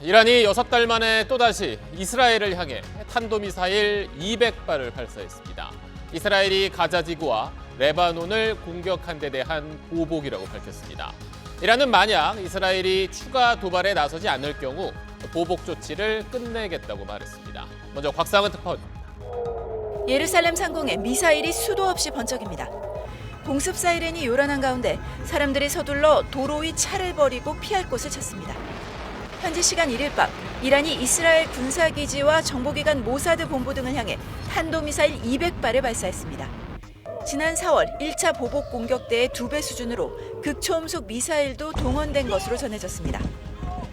이란이 6달 만에 또다시 이스라엘을 향해 탄도미사일 200발을 발사했습니다. 이스라엘이 가자 지구와 레바논을 공격한 데 대한 보복이라고 밝혔습니다. 이란은 만약 이스라엘이 추가 도발에 나서지 않을 경우 보복 조치를 끝내겠다고 말했습니다. 먼저 곽상은 특파원입니다. 예루살렘 상공에 미사일이 수도 없이 번쩍입니다. 공습 사이렌이 요란한 가운데 사람들이 서둘러 도로 위 차를 버리고 피할 곳을 찾습니다. 현지 시간 1일 밤 이란이 이스라엘 군사기지와 정보기관 모사드 본부 등을 향해 탄도미사일 200발을 발사했습니다. 지난 4월 1차 보복 공격 때의 2배 수준으로 극초음속 미사일도 동원된 것으로 전해졌습니다.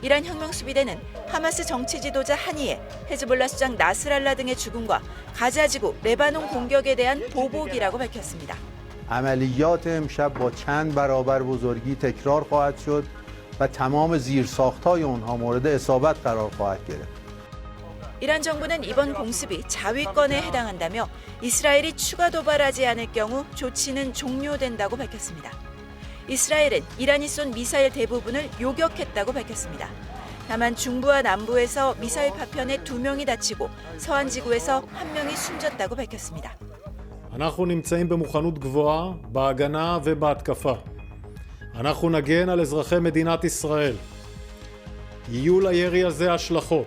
이란 혁명수비대는 하마스 정치 지도자 하니에, 헤즈볼라 수장 나스랄라 등의 죽음과 가자지구, 레바논 공격에 대한 보복이라고 밝혔습니다. عملیات امشب با چند برابر بزرگی تکرار خواهد شد و تمام زیرساخت‌های اونها مورد اصابت قرار خواهد گرفت. 이란 정부는 이번 공습이 자위권에 해당한다며 이스라엘이 추가 도발하지 않을 경우 조치는 종료된다고 밝혔습니다. 이스라엘은 이란이 쏜 미사일 대부분을 요격했다고 밝혔습니다. 다만 중부와 남부에서 미사일 파편에 2명이 다치고 서한 지구에서 1명이 숨졌다고 밝혔습니다. אנחנו נמצאים במוכנות גבוהה בהגנה ובהתקפה. אנחנו נגן על אזרחי מדינת ישראל. יהיו לירי הזה השלכות.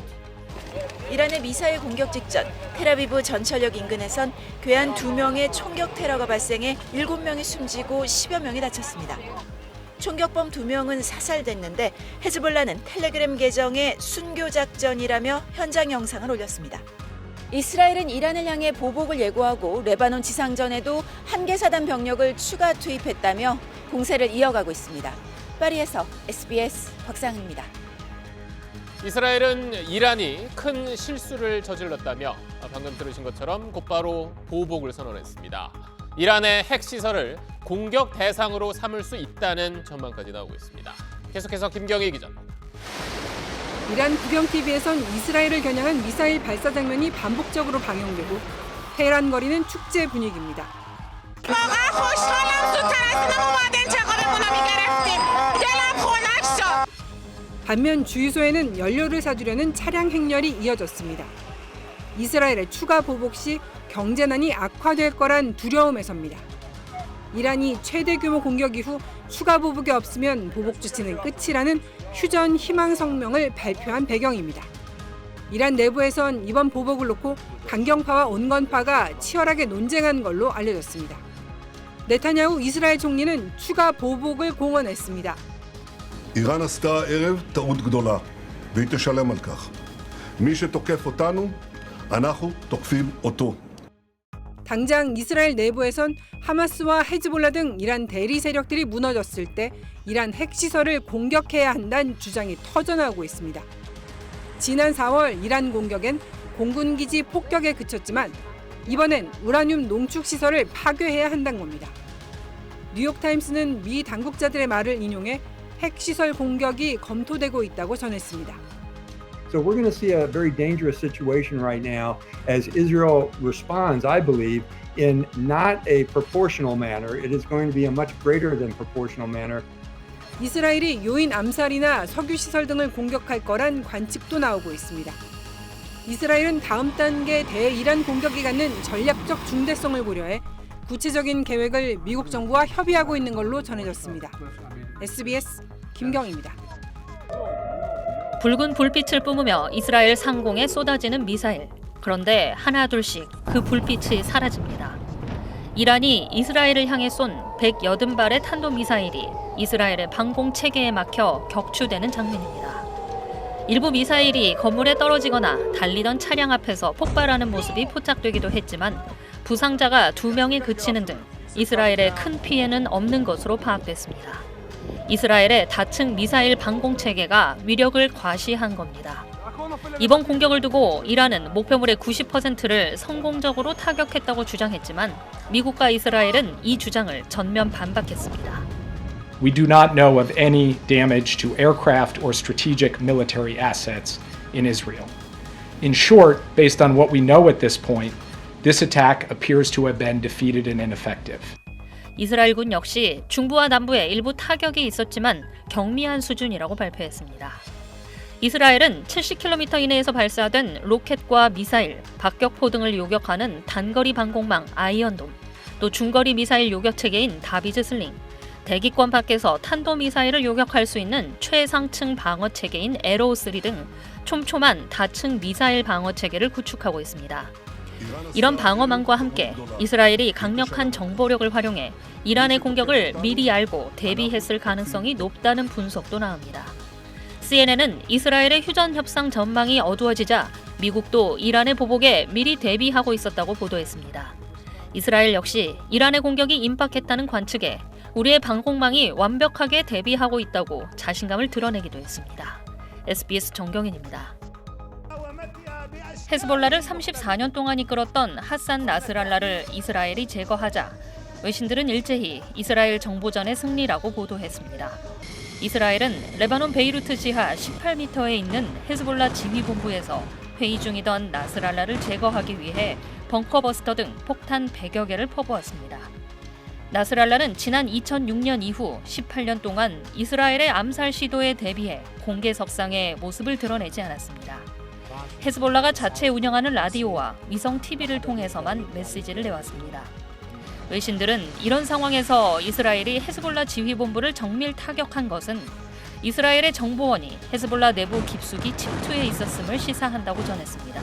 이란의 미사일 공격 직전 텔아비브 전철역 인근에선 괴한 2명의 총격 테러가 발생해 7명이 숨지고 10여 명이 다쳤습니다. 총격범 2명은 사살됐는데 헤즈볼라는 텔레그램 계정에 순교 작전이라며 현장 영상을 올렸습니다. 이스라엘은 이란을 향해 보복을 예고하고 레바논 지상전에도 한계사단 병력을 추가 투입했다며 공세를 이어가고 있습니다. 파리에서 SBS 곽상은입니다. 이스라엘은 이란이 큰 실수를 저질렀다며 방금 들으신 것처럼 곧바로 보복을 선언했습니다. 이란의 핵시설을 공격 대상으로 삼을 수 있다는 전망까지 나오고 있습니다. 계속해서 김경희 기자. 이란 국영TV에선 이스라엘을 겨냥한 미사일 발사 장면이 반복적으로 방영되고 테헤란 거리는 축제 분위기입니다. 반면 주유소에는 연료를 사주려는 차량 행렬이 이어졌습니다. 이스라엘의 추가 보복 시 경제난이 악화될 거란 두려움에서입니다. 이란이 최대 규모 공격 이후 추가 보복이 없으면 보복 조치는 끝이라는 휴전 희망 성명을 발표한 배경입니다. 이란 내부에선 이번 보복을 놓고 강경파와 온건파가 치열하게 논쟁한 걸로 알려졌습니다. 네타냐후 이스라엘 총리는 추가 보복을 공언했습니다. איראן עשתה הערב טעות גדולה, והיא תשלם על כך. מי שתוקף אותנו, אנחנו תוקפים אותו. 당장 이스라엘 내부에선 하마스와 헤즈볼라 등 이란 대리 세력들이 무너졌을 때 이란 핵시설을 공격해야 한다는 주장이 터져나오고 있습니다. 지난 4월 이란 공격엔 공군기지 폭격에 그쳤지만 이번엔 우라늄 농축시설을 파괴해야 한다는 겁니다. 뉴욕타임스는 미 당국자들의 말을 인용해 핵시설 공격이 검토되고 있다고 전했습니다. So we're going to see a very dangerous situation right now as Israel responds, I believe, in not a proportional manner. It is going to be a much greater than proportional manner. 이스라엘이 요인 암살이나 석유시설 등을 공격할 거란 관측도 나오고 있습니다. 이스라엘은 다음 단계 대이란 공격이 갖는 전략적 중대성을 고려해 구체적인 계획을 미국 정부와 협의하고 있는 걸로 전해졌습니다. SBS 김경희입니다. 붉은 불빛을 뿜으며 이스라엘 상공에 쏟아지는 미사일. 그런데 하나둘씩 그 불빛이 사라집니다. 이란이 이스라엘을 향해 쏜 180발의 탄도미사일이 이스라엘의 방공체계에 막혀 격추되는 장면입니다. 일부 미사일이 건물에 떨어지거나 달리던 차량 앞에서 폭발하는 모습이 포착되기도 했지만 부상자가 2명이 그치는 등 이스라엘의 큰 피해는 없는 것으로 파악됐습니다. 이스라엘의 다층 미사일 방공체계가 위력을 과시한 겁니다. 이번 공격을 두고 이란은 목표물의 90%를 성공적으로 타격했다고 주장했지만 미국과 이스라엘은 이 주장을 전면 반박했습니다. We do not know of any damage to aircraft or strategic military assets in Israel. In short, based on what we know at this point, this attack appears to have been defeated and ineffective. 이스라엘군 역시 중부와 남부에 일부 타격이 있었지만 경미한 수준이라고 발표했습니다. 이스라엘은 70km 이내에서 발사된 로켓과 미사일, 박격포 등을 요격하는 단거리 방공망 아이언돔, 또 중거리 미사일 요격 체계인 다비즈 슬링, 대기권 밖에서 탄도미사일을 요격할 수 있는 최상층 방어 체계인 에로우3 등 촘촘한 다층 미사일 방어 체계를 구축하고 있습니다. 이런 방어망과 함께 이스라엘이 강력한 정보력을 활용해 이란의 공격을 미리 알고 대비했을 가능성이 높다는 분석도 나옵니다. CNN은 이스라엘의 휴전 협상 전망이 어두워지자 미국도 이란의 보복에 미리 대비하고 있었다고 보도했습니다. 이스라엘 역시 이란의 공격이 임박했다는 관측에 우리의 방공망이 완벽하게 대비하고 있다고 자신감을 드러내기도 했습니다. SBS 정경인입니다. 헤즈볼라를 34년 동안 이끌었던 하산 나스랄라를 이스라엘이 제거하자 외신들은 일제히 이스라엘 정보전의 승리라고 보도했습니다. 이스라엘은 레바논 베이루트 지하 18m에 있는 헤즈볼라 지휘본부에서 회의 중이던 나스랄라를 제거하기 위해 벙커버스터 등 폭탄 100여 개를 퍼부었습니다. 나스랄라는 지난 2006년 이후 18년 동안 이스라엘의 암살 시도에 대비해 공개석상에 모습을 드러내지 않았습니다. 헤즈볼라가 자체 운영하는 라디오와 위성 TV를 통해서만 메시지를 내왔습니다. 외신들은 이런 상황에서 이스라엘이 헤즈볼라 지휘본부를 정밀 타격한 것은 이스라엘의 정보원이 헤즈볼라 내부 깊숙이 침투해 있었음을 시사한다고 전했습니다.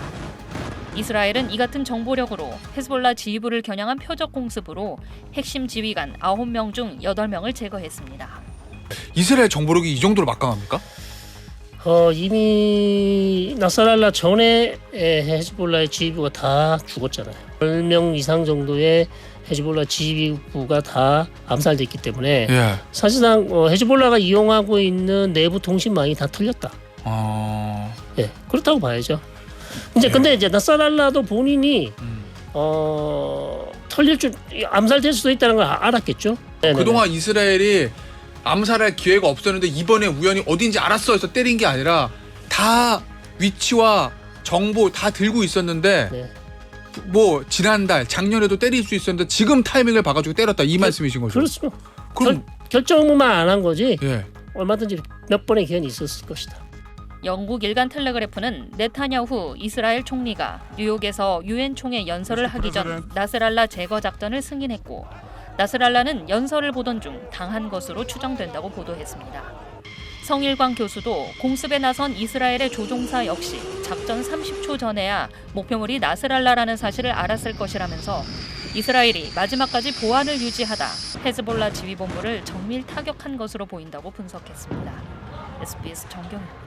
이스라엘은 이 같은 정보력으로 헤즈볼라 지휘부를 겨냥한 표적 공습으로 핵심 지휘관 9명 중 8명을 제거했습니다. 이스라엘 정보력이 이 정도로 막강합니까? 이미 나스랄라 전에 헤즈볼라의 지휘부가 다 죽었잖아요. 10명 이상 정도의 헤즈볼라 지휘부가 다 암살됐기 때문에 사실상 헤즈볼라가 이용하고 있는 내부 통신망이 다 털렸다. 예, 그렇다고 봐야죠. 근데 이제 나스랄라도 본인이 털릴 줄 암살될 수도 있다는 걸 알았겠죠. 네네네. 그동안 이스라엘이 암살할 기회가 없었는데 이번에 우연히 어딘지 알았어 해서 때린 게 아니라 다 위치와 정보 다 들고 있었는데 네. 뭐 지난달 작년에도 때릴 수 있었는데 지금 타이밍을 봐가지고 때렸다 이 말씀이신 거죠? 그렇죠. 그럼 결정만 안 한 거지. 예. 얼마든지 몇 번의 기회는 있었을 것이다. 영국 일간 텔레그래프는 네타냐후 이스라엘 총리가 뉴욕에서 유엔 총회 연설을 하기 전 나스랄라 제거 작전을 승인했고 나스랄라는 연설을 보던 중 당한 것으로 추정된다고 보도했습니다. 성일광 교수도 공습에 나선 이스라엘의 조종사 역시 작전 30초 전에야 목표물이 나스랄라라는 사실을 알았을 것이라면서 이스라엘이 마지막까지 보안을 유지하다 헤즈볼라 지휘본부를 정밀 타격한 것으로 보인다고 분석했습니다. SBS 정경입니다.